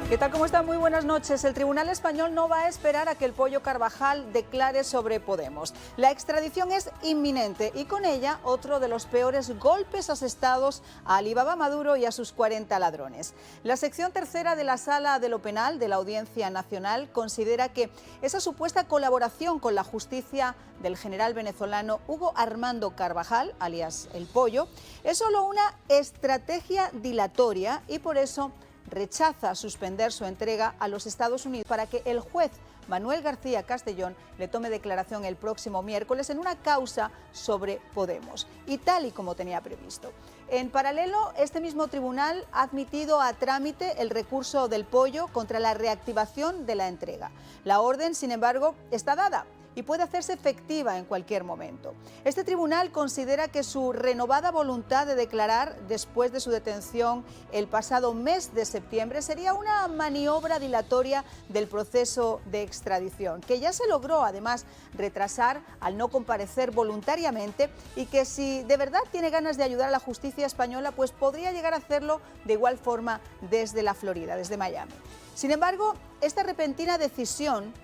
¿Qué tal? ¿Cómo están? Muy buenas noches. El Tribunal Español no va a esperar a que el Pollo Carvajal declare sobre Podemos. La extradición es inminente y con ella otro de los peores golpes asestados a Alibaba Maduro y a sus 40 ladrones. La sección tercera de la Sala de lo Penal de la Audiencia Nacional considera que esa supuesta colaboración con la justicia del general venezolano Hugo Armando Carvajal, alias El Pollo, es solo una estrategia dilatoria y por eso rechaza suspender su entrega a los Estados Unidos para que el juez Manuel García Castellón le tome declaración el próximo miércoles en una causa sobre Podemos, y tal y como tenía previsto. En paralelo, este mismo tribunal ha admitido a trámite el recurso del Pollo contra la reactivación de la entrega. La orden, sin embargo, está dada y puede hacerse efectiva en cualquier momento. Este tribunal considera que su renovada voluntad de declarar después de su detención el pasado mes de septiembre sería una maniobra dilatoria del proceso de extradición, que ya se logró además retrasar al no comparecer voluntariamente y que si de verdad tiene ganas de ayudar a la justicia española, pues podría llegar a hacerlo de igual forma desde la Florida, desde Miami. Sin embargo, esta repentina decisión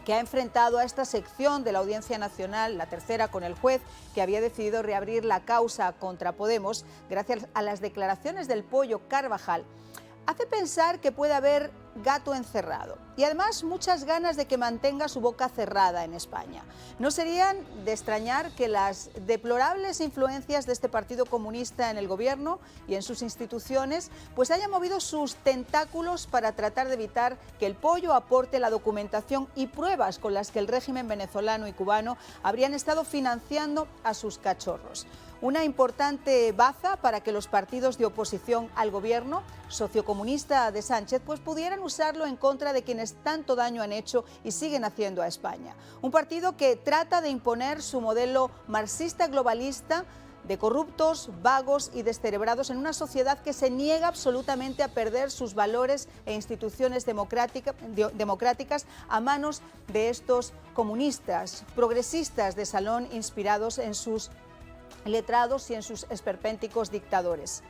que ha enfrentado a esta sección de la Audiencia Nacional, la tercera con el juez, que había decidido reabrir la causa contra Podemos, gracias a las declaraciones del Pollo Carvajal, hace pensar que puede haber gato encerrado y además muchas ganas de que mantenga su boca cerrada en España. No serían de extrañar que las deplorables influencias de este Partido Comunista en el gobierno y en sus instituciones pues hayan movido sus tentáculos para tratar de evitar que el Pollo aporte la documentación y pruebas con las que el régimen venezolano y cubano habrían estado financiando a sus cachorros. Una importante baza para que los partidos de oposición al gobierno sociocomunista de Sánchez pues pudieran usarlo en contra de quienes tanto daño han hecho y siguen haciendo a España. Un partido que trata de imponer su modelo marxista globalista de corruptos, vagos y descerebrados en una sociedad que se niega absolutamente a perder sus valores e instituciones democráticas a manos de estos comunistas, progresistas de salón inspirados en sus letrados y en sus esperpénticos dictadores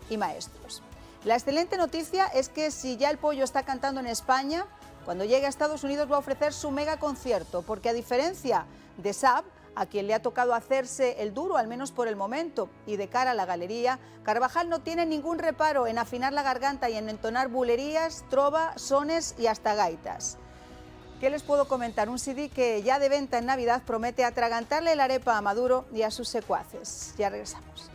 y maestros. La excelente noticia es que si ya el Pollo está cantando en España, cuando llegue a Estados Unidos va a ofrecer su mega concierto, porque a diferencia de Saab, a quien le ha tocado hacerse el duro, al menos por el momento, y de cara a la galería, Carvajal no tiene ningún reparo en afinar la garganta y en entonar bulerías, trova, sones y hasta gaitas. ¿Qué les puedo comentar? Un CD que ya de venta en Navidad promete atragantarle la arepa a Maduro y a sus secuaces. Ya regresamos.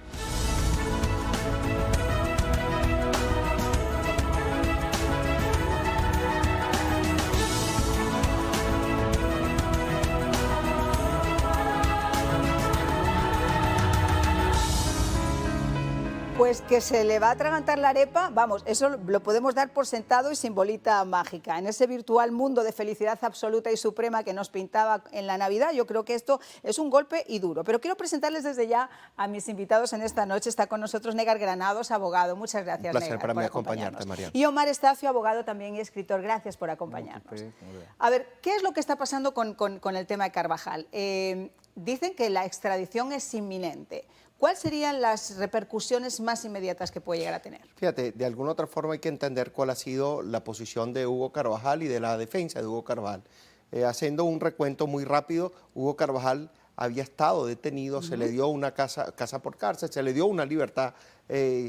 Pues que se le va a atragantar la arepa, vamos, eso lo podemos dar por sentado y sin bolita mágica. En ese virtual mundo de felicidad absoluta y suprema que nos pintaba en la Navidad, yo creo que esto es un golpe y duro. Pero quiero presentarles desde ya a mis invitados en esta noche. Está con nosotros Negar Granados, abogado. Muchas gracias, Un placer Negar, para por mí acompañarte, acompañarnos. Mariana. Y Omar Estacio, abogado también y escritor. Gracias por acompañarnos. A ver, ¿qué es lo que está pasando con el tema de Carvajal? Dicen que la extradición es inminente. ¿Cuáles serían las repercusiones más inmediatas que puede llegar a tener? Fíjate, de alguna otra forma hay que entender cuál ha sido la posición de Hugo Carvajal y de la defensa de Hugo Carvajal. Haciendo un recuento muy rápido, Hugo Carvajal había estado detenido, se le dio una casa por cárcel, se le dio una libertad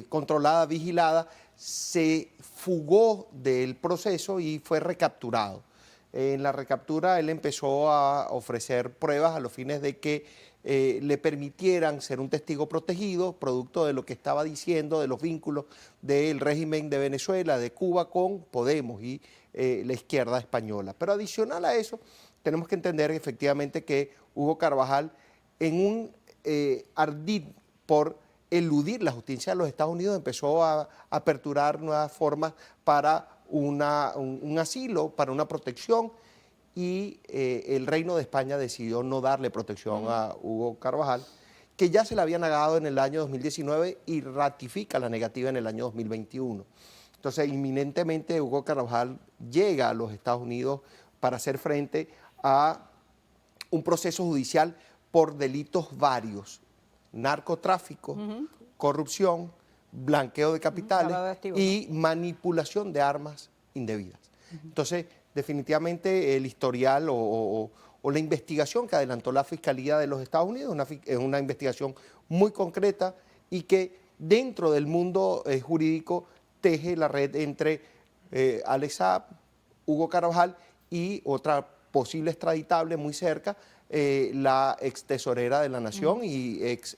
controlada, vigilada, se fugó del proceso y fue recapturado. En la recaptura él empezó a ofrecer pruebas a los fines de que le permitieran ser un testigo protegido, producto de lo que estaba diciendo, de los vínculos del régimen de Venezuela, de Cuba con Podemos y la izquierda española. Pero adicional a eso, tenemos que entender efectivamente que Hugo Carvajal, en un ardid por eludir la justicia de los Estados Unidos, empezó a aperturar nuevas formas para un asilo, para una protección, y el Reino de España decidió no darle protección a Hugo Carvajal, que ya se le había negado en el año 2019 y ratifica la negativa en el año 2021. Entonces, inminentemente Hugo Carvajal llega a los Estados Unidos para hacer frente a un proceso judicial por delitos varios: narcotráfico, corrupción, blanqueo de capitales lavado de activos, y manipulación de armas indebidas. Entonces, definitivamente el historial o la investigación que adelantó la Fiscalía de los Estados Unidos es una investigación muy concreta y que dentro del mundo jurídico teje la red entre Alex Saab, Hugo Carvajal y otra posible extraditable muy cerca, la ex tesorera de la Nación y ex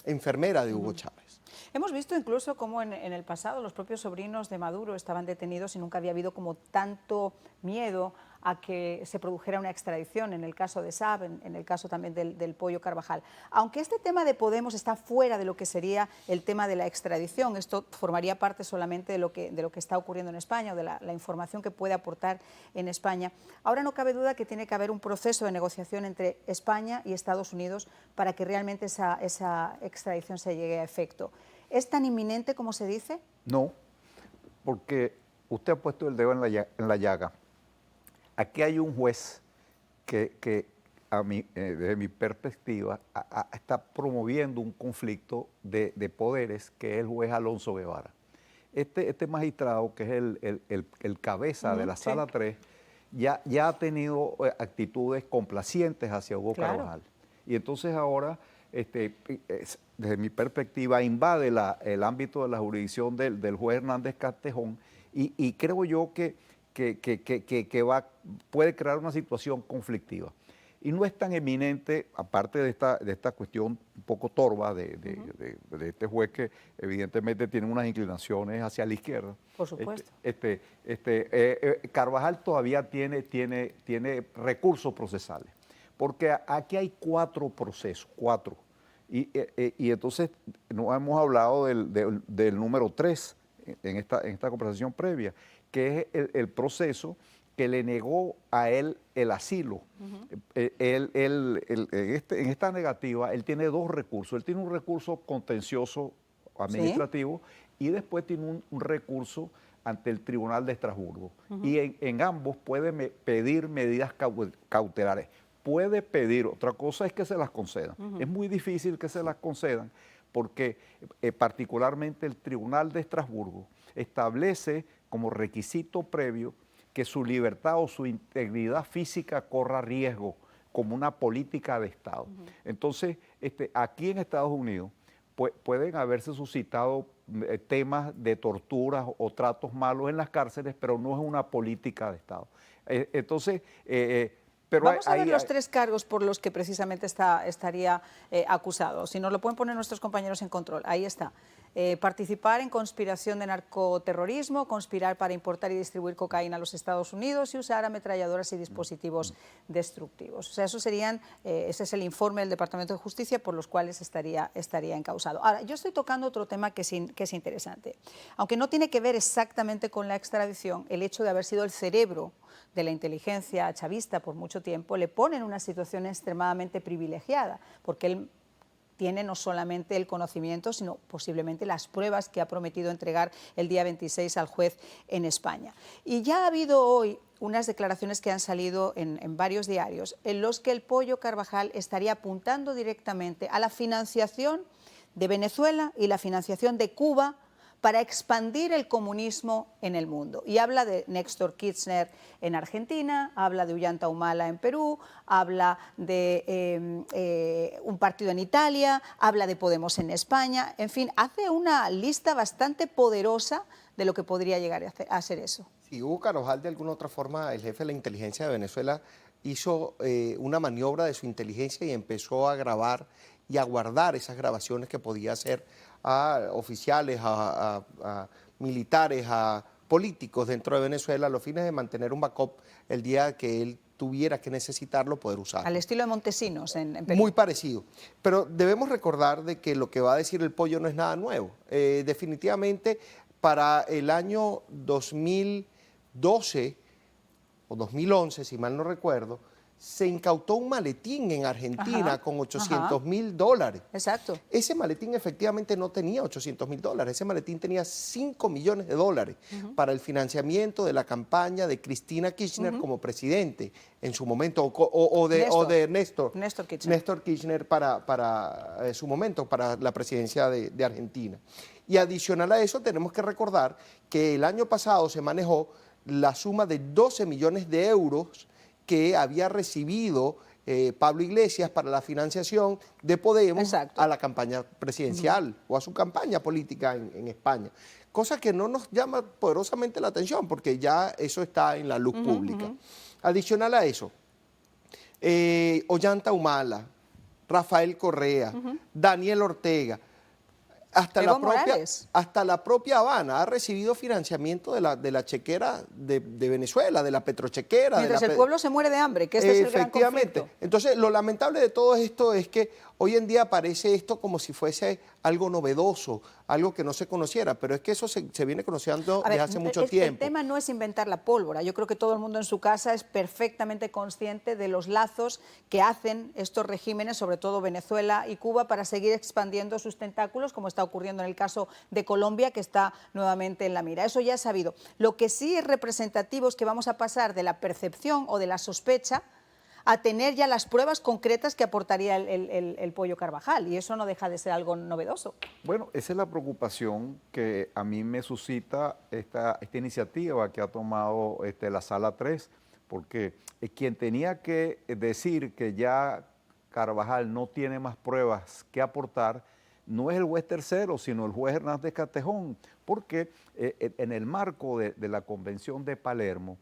enfermera de Hugo Chávez. Hemos visto incluso cómo en el pasado los propios sobrinos de Maduro estaban detenidos y nunca había habido como tanto miedo a que se produjera una extradición, en el caso de Saab, en el caso también del Pollo Carvajal. Aunque este tema de Podemos está fuera de lo que sería el tema de la extradición, esto formaría parte solamente de lo que está ocurriendo en España o de la información que puede aportar en España. Ahora no cabe duda que tiene que haber un proceso de negociación entre España y Estados Unidos para que realmente esa extradición se llegue a efecto. ¿Es tan inminente como se dice? No, porque usted ha puesto el dedo en la llaga. Aquí hay un juez que desde mi perspectiva, está promoviendo un conflicto de poderes, que es el juez Alonso Guevara. Este magistrado, que es el cabeza de la Sala 3, ya ha tenido actitudes complacientes hacia Hugo Carvajal. Y entonces ahora, desde mi perspectiva, invade el ámbito de la jurisdicción del juez Hernández Castejón, y creo yo que puede crear una situación conflictiva. Y no es tan eminente, aparte de esta cuestión un poco torva de este juez, que evidentemente tiene unas inclinaciones hacia la izquierda. Por supuesto. Carvajal todavía tiene recursos procesales, porque aquí hay 4 procesos, 4. Y entonces no hemos hablado del número 3 en esta conversación previa, que es el proceso que le negó a él el asilo. En esta negativa, él tiene 2 recursos. Él tiene un recurso contencioso administrativo, y después tiene un recurso ante el Tribunal de Estrasburgo. Y en ambos puede pedir medidas cautelares. Puede pedir, otra cosa es que se las concedan. Es muy difícil que se las concedan, porque particularmente el Tribunal de Estrasburgo establece como requisito previo que su libertad o su integridad física corra riesgo, como una política de Estado. Entonces, aquí en Estados Unidos pueden haberse suscitado temas de torturas o tratos malos en las cárceles, pero no es una política de Estado. Entonces, pero vamos a ver los 3 cargos por los que precisamente estaría acusado. Si nos lo pueden poner nuestros compañeros en control, ahí está. Participar en conspiración de narcoterrorismo, conspirar para importar y distribuir cocaína a los Estados Unidos y usar ametralladoras y dispositivos destructivos. O sea, ese es el informe del Departamento de Justicia por los cuales estaría encausado. Ahora, yo estoy tocando otro tema que es interesante. Aunque no tiene que ver exactamente con la extradición, el hecho de haber sido el cerebro de la inteligencia chavista por mucho tiempo le pone en una situación extremadamente privilegiada, porque él tiene no solamente el conocimiento, sino posiblemente las pruebas que ha prometido entregar el día 26 al juez en España. Y ya ha habido hoy unas declaraciones que han salido en varios diarios en los que el Pollo Carvajal estaría apuntando directamente a la financiación de Venezuela y la financiación de Cuba para expandir el comunismo en el mundo. Y habla de Néstor Kirchner en Argentina, habla de Ollanta Humala en Perú, habla de un partido en Italia, habla de Podemos en España, en fin, hace una lista bastante poderosa de lo que podría llegar a ser eso. Sí, Hugo Carvajal, de alguna otra forma, el jefe de la inteligencia de Venezuela, hizo una maniobra de su inteligencia y empezó a grabar y a guardar esas grabaciones que podía hacer a oficiales, a militares, a políticos dentro de Venezuela, a los fines de mantener un backup el día que él tuviera que necesitarlo, poder usarlo. Al estilo de Montesinos en Perú. Muy parecido. Pero debemos recordar de que lo que va a decir el Pollo no es nada nuevo. Definitivamente, para el año 2012 o 2011, si mal no recuerdo, se incautó un maletín en Argentina Ajá, con $800.000. Exacto. Ese maletín efectivamente no tenía $800.000, ese maletín tenía $5 millones para el financiamiento de la campaña de Cristina Kirchner como presidente en su momento, o de Néstor Kirchner para su momento, para la presidencia de Argentina. Y adicional a eso tenemos que recordar que el año pasado se manejó la suma de 12 millones de euros que había recibido Pablo Iglesias para la financiación de Podemos a la campaña presidencial o a su campaña política en España. Cosa que no nos llama poderosamente la atención porque ya eso está en la luz pública. Adicional a eso, Ollanta Humala, Rafael Correa, Daniel Ortega, hasta la propia Habana ha recibido financiamiento de la chequera de Venezuela, de la petrochequera. Mientras el pueblo se muere de hambre, que este es el gran conflicto. Entonces, lo lamentable de todo esto es que hoy en día parece esto como si fuese algo novedoso, algo que no se conociera, pero es que eso se viene conociendo desde hace mucho tiempo. El tema no es inventar la pólvora. Yo creo que todo el mundo en su casa es perfectamente consciente de los lazos que hacen estos regímenes, sobre todo Venezuela y Cuba, para seguir expandiendo sus tentáculos, como está ocurriendo en el caso de Colombia, que está nuevamente en la mira. Eso ya es sabido. Lo que sí es representativo es que vamos a pasar de la percepción o de la sospecha a tener ya las pruebas concretas que aportaría el Pollo Carvajal, y eso no deja de ser algo novedoso. Bueno, esa es la preocupación que a mí me suscita esta iniciativa que ha tomado la Sala 3, porque quien tenía que decir que ya Carvajal no tiene más pruebas que aportar no es el juez tercero, sino el juez Hernández Castejón, porque en el marco de la Convención de Palermo,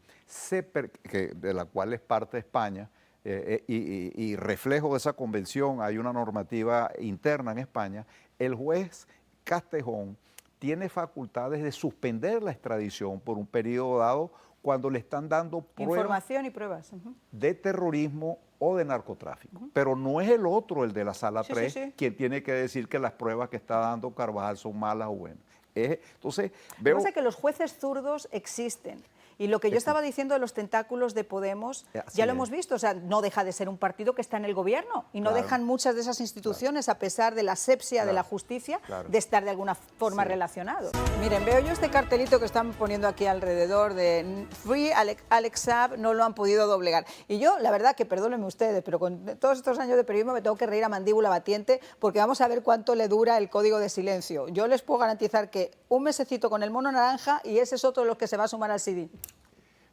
de la cual es parte España, y reflejo de esa convención, hay una normativa interna en España, el juez Castejón tiene facultades de suspender la extradición por un periodo dado cuando le están dando pruebas, información y pruebas de terrorismo o de narcotráfico. Pero no es el otro, el de la Sala 3, quien tiene que decir que las pruebas que está dando Carvajal son malas o buenas. Entonces, veo... Lo que pasa es que los jueces zurdos existen. Y lo que yo estaba diciendo de los tentáculos de Podemos, ya lo hemos visto, o sea, no deja de ser un partido que está en el gobierno y no dejan muchas de esas instituciones, a pesar de la asepsia de la justicia, de estar de alguna forma relacionados. Miren, veo yo este cartelito que están poniendo aquí alrededor de Free Alex Saab, no lo han podido doblegar. Y yo, la verdad, que perdónenme ustedes, pero con todos estos años de periodismo me tengo que reír a mandíbula batiente porque vamos a ver cuánto le dura el código de silencio. Yo les puedo garantizar que un mesecito con el mono naranja y ese es otro de los que se va a sumar al CD.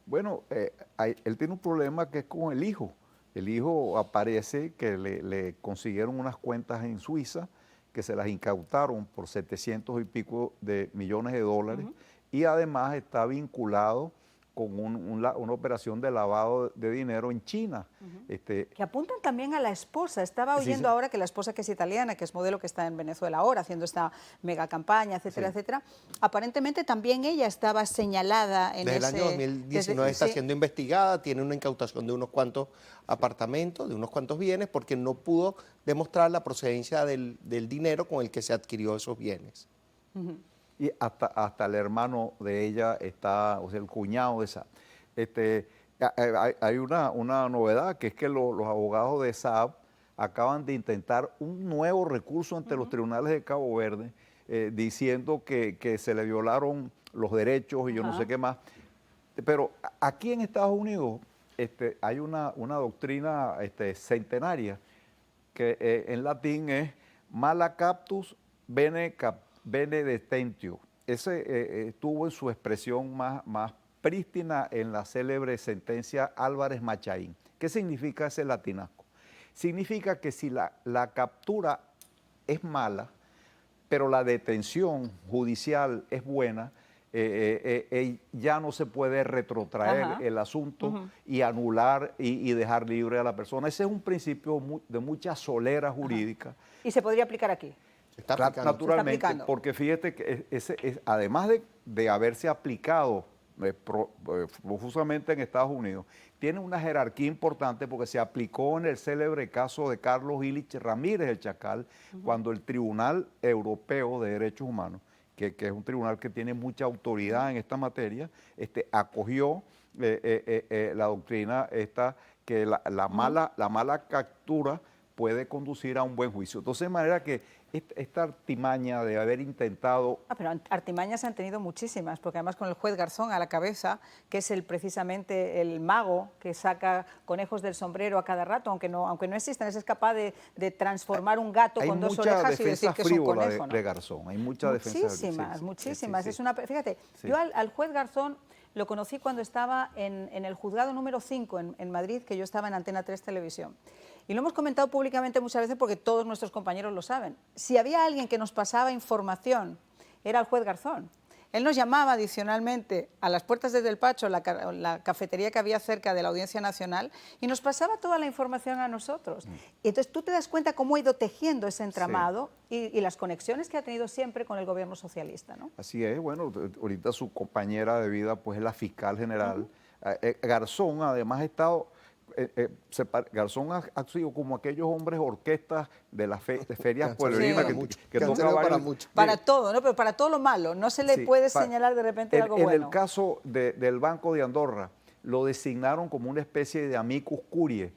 Bueno, él tiene un problema que es con el hijo. El hijo aparece que le consiguieron unas cuentas en Suiza que se las incautaron por 700 y pico de millones de dólares y además está vinculado con una operación de lavado de dinero en China. Que apuntan también a la esposa. Estaba oyendo ahora que la esposa, que es italiana, que es modelo, que está en Venezuela ahora haciendo esta mega campaña, etcétera, etcétera, aparentemente también ella estaba señalada en desde el año 2019 está siendo investigada, tiene una incautación de unos cuantos apartamentos, de unos cuantos bienes, porque no pudo demostrar la procedencia del dinero con el que se adquirió esos bienes. Y hasta el hermano de ella está, o sea, el cuñado de Saab. Hay una novedad, que es que los abogados de Saab acaban de intentar un nuevo recurso ante los tribunales de Cabo Verde, diciendo que se le violaron los derechos y yo no sé qué más. Pero aquí en Estados Unidos hay una doctrina centenaria que en latín es mala captus bene detentio. Ese estuvo en su expresión más prístina en la célebre sentencia Álvarez Machaín. ¿Qué significa ese latinazgo? Significa que si la captura es mala, pero la detención judicial es buena, ya no se puede retrotraer el asunto y anular y dejar libre a la persona. Ese es un principio de mucha solera jurídica. ¿Y se podría aplicar aquí? Naturalmente, porque fíjate que además de haberse aplicado profusamente en Estados Unidos, tiene una jerarquía importante porque se aplicó en el célebre caso de Carlos Illich Ramírez, el Chacal, cuando el Tribunal Europeo de Derechos Humanos, que es un tribunal que tiene mucha autoridad en esta materia, acogió la doctrina esta que la mala captura puede conducir a un buen juicio. Entonces, de manera que esta artimaña de haber intentado... Pero artimañas han tenido muchísimas, porque además con el juez Garzón a la cabeza, que es precisamente el mago que saca conejos del sombrero a cada rato, aunque no existan, es capaz de transformar un gato con dos orejas y decir que es un conejo, ¿no? De Garzón, hay mucha defensa. Muchísimas. Sí. Fíjate, Sí. yo al juez Garzón lo conocí cuando estaba en el juzgado número 5 en Madrid, que yo estaba en Antena 3 Televisión. Y lo hemos comentado públicamente muchas veces porque todos nuestros compañeros lo saben. Si había alguien que nos pasaba información, era el juez Garzón. Él nos llamaba adicionalmente a las puertas del despacho, la cafetería que había cerca de la Audiencia Nacional, y nos pasaba toda la información a nosotros. Y entonces tú te das cuenta cómo ha ido tejiendo ese entramado y las conexiones que ha tenido siempre con el gobierno socialista, ¿no? Así es, bueno, ahorita su compañera de vida pues es la fiscal general. Garzón además ha estado... Garzón ha sido como aquellos hombres orquestas de las ferias pueblerinas que toca para todo, ¿no? Pero para todo lo malo, no se le puede señalar de repente algo bueno. En el caso del Banco de Andorra, lo designaron como una especie de amicus curiae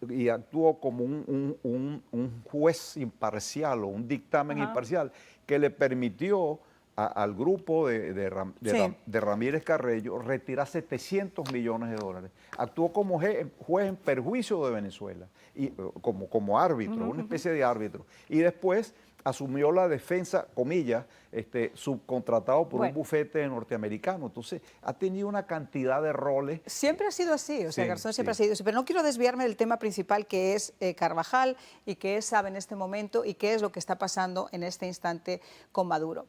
y actuó como un juez imparcial o un dictamen imparcial que le permitió al grupo de Ramírez Carrello retirar 700 millones de dólares. Actuó como juez en perjuicio de Venezuela, y como árbitro, una especie de árbitro. Y después asumió la defensa, comillas, subcontratado por un bufete norteamericano. Entonces, ha tenido una cantidad de roles. Siempre ha sido así, o sea, Garzón siempre ha sido así. Pero no quiero desviarme del tema principal, que es Carvajal y que es Saab en este momento y qué es lo que está pasando en este instante con Maduro.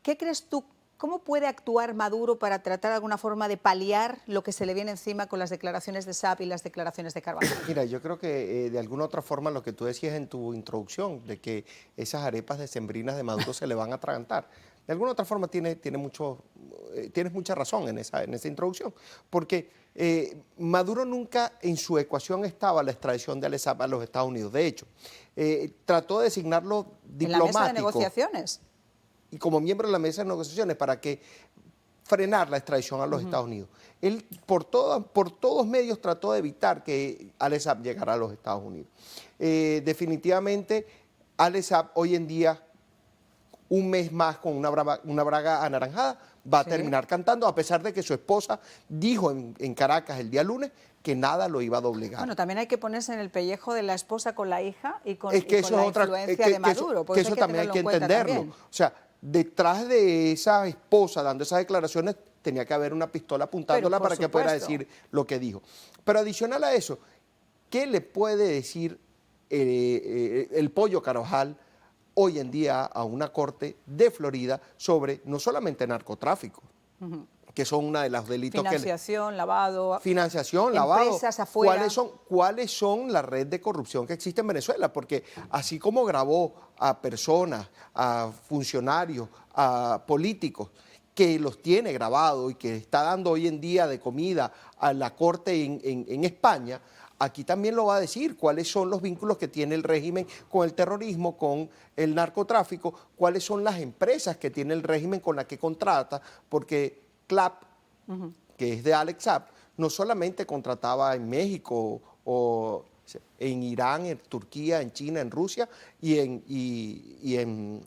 ¿Qué crees tú? ¿Cómo puede actuar Maduro para tratar de alguna forma de paliar lo que se le viene encima con las declaraciones de Saab y las declaraciones de Carvajal? Mira, yo creo que de alguna otra forma lo que tú decías en tu introducción, de que esas arepas decembrinas de Maduro se le van a atragantar. De alguna otra forma tienes mucha razón en esa introducción, porque Maduro nunca en su ecuación estaba la extradición de Saab a los Estados Unidos. De hecho, trató de designarlo diplomático. ¿En la mesa de negociaciones? Y como miembro de la mesa de negociaciones para que frenar la extradición a los Estados Unidos. Él por todos medios trató de evitar que Saab llegara a los Estados Unidos. Definitivamente, Saab hoy en día, un mes más con una braga anaranjada, va a terminar cantando, a pesar de que su esposa dijo en Caracas el día lunes que nada lo iba a doblegar. Bueno, también hay que ponerse en el pellejo de la esposa con la hija y con, la influencia de Maduro. Que eso también hay que entenderlo. O sea, detrás de esa esposa dando esas declaraciones tenía que haber una pistola apuntándola para que pudiera decir lo que dijo. Pero adicional a eso, ¿qué le puede decir el Pollo Carvajal hoy en día a una corte de Florida sobre no solamente narcotráfico, que son una de los delitos financiación, lavado, empresas afuera. ¿Cuáles son la red de corrupción que existe en Venezuela? Porque así como grabó a personas, a funcionarios, a políticos, que los tiene grabados y que está dando hoy en día de comida a la corte en España, aquí también lo va a decir cuáles son los vínculos que tiene el régimen con el terrorismo, con el narcotráfico, cuáles son las empresas que tiene el régimen con las que contrata, porque CLAP, que es de Alex Saab, no solamente contrataba en México o en Irán, en Turquía, en China, en Rusia y en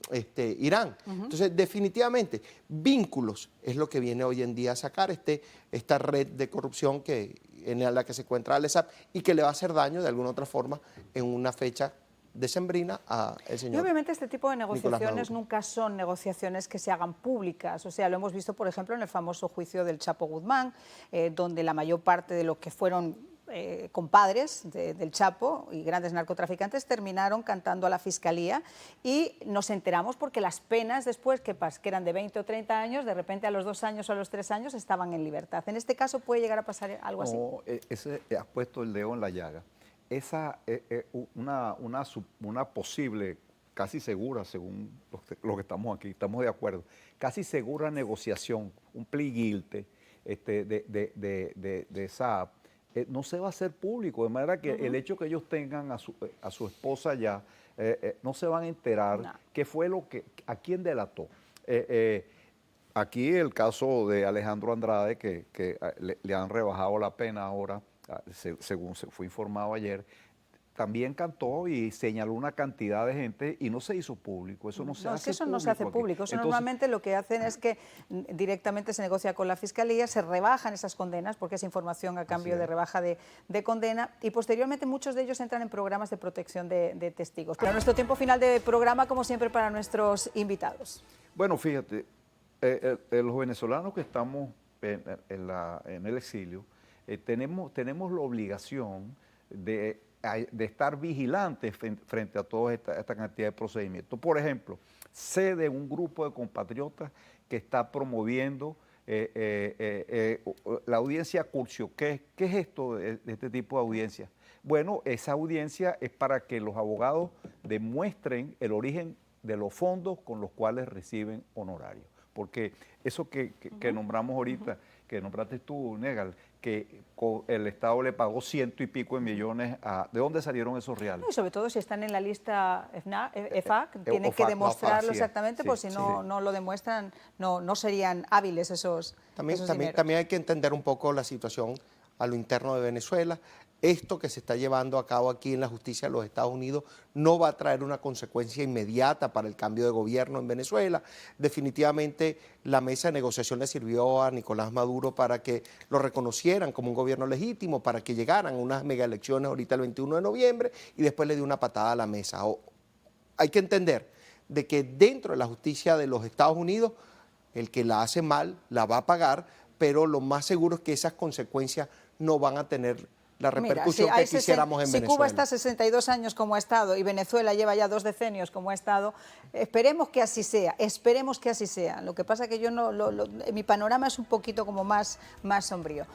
Irán. Entonces, definitivamente, vínculos es lo que viene hoy en día a sacar esta red de corrupción en la que se encuentra Alex Saab y que le va a hacer daño de alguna otra forma en una fecha decembrina al señor. Y obviamente este tipo de negociaciones nunca son negociaciones que se hagan públicas. O sea, lo hemos visto, por ejemplo, en el famoso juicio del Chapo Guzmán, donde la mayor parte de lo que fueron compadres del Chapo y grandes narcotraficantes terminaron cantando a la Fiscalía y nos enteramos porque las penas después, que eran de 20 o 30 años, de repente a los 2 años o a los 3 años estaban en libertad. ¿En este caso puede llegar a pasar algo así? No, has puesto el dedo en la llaga. Esa una posible, casi segura, según lo que estamos aquí, estamos de acuerdo, casi segura negociación, un plea guilty de Saab, no se va a hacer público, de manera que el hecho que ellos tengan a su esposa ya, no se van a enterar qué fue a quién delató. Aquí el caso de Alejandro Andrade, que le han rebajado la pena ahora según se fue informado ayer, también cantó y señaló una cantidad de gente y no se hizo público. Eso no se hace es que eso público. no se hace público. Eso normalmente lo que hacen es que directamente se negocia con la Fiscalía, se rebajan esas condenas, porque es información a cambio de rebaja de condena, y posteriormente muchos de ellos entran en programas de protección de testigos. Pero nuestro tiempo final de programa, como siempre, para nuestros invitados. Bueno, fíjate, los venezolanos que estamos en el exilio, tenemos la obligación de estar vigilantes frente a toda esta cantidad de procedimientos. Por ejemplo, sé de un grupo de compatriotas que está promoviendo la audiencia Curcio. ¿Qué es esto de este tipo de audiencia? Bueno, esa audiencia es para que los abogados demuestren el origen de los fondos con los cuales reciben honorarios. Porque eso que nombramos ahorita, que nombraste tú, Negal, que el Estado le pagó 100 y pico de millones ¿de dónde salieron esos reales? Y sobre todo si están en la lista EFAC, tienen que demostrarlo exactamente, pues si no lo demuestran, no serían hábiles esos dineros. También hay que entender un poco la situación a lo interno de Venezuela. Esto que se está llevando a cabo aquí en la justicia de los Estados Unidos no va a traer una consecuencia inmediata para el cambio de gobierno en Venezuela. Definitivamente la mesa de negociación le sirvió a Nicolás Maduro para que lo reconocieran como un gobierno legítimo, para que llegaran unas megaelecciones ahorita el 21 de noviembre y después le dio una patada a la mesa. Hay que entender de que dentro de la justicia de los Estados Unidos el que la hace mal la va a pagar, pero lo más seguro es que esas consecuencias no van a tener la repercusión que quisiéramos en Venezuela. Si Cuba está 62 años como ha estado y Venezuela lleva ya 2 decenios como ha estado, esperemos que así sea, esperemos que así sea. Lo que pasa es que mi panorama es un poquito como más sombrío.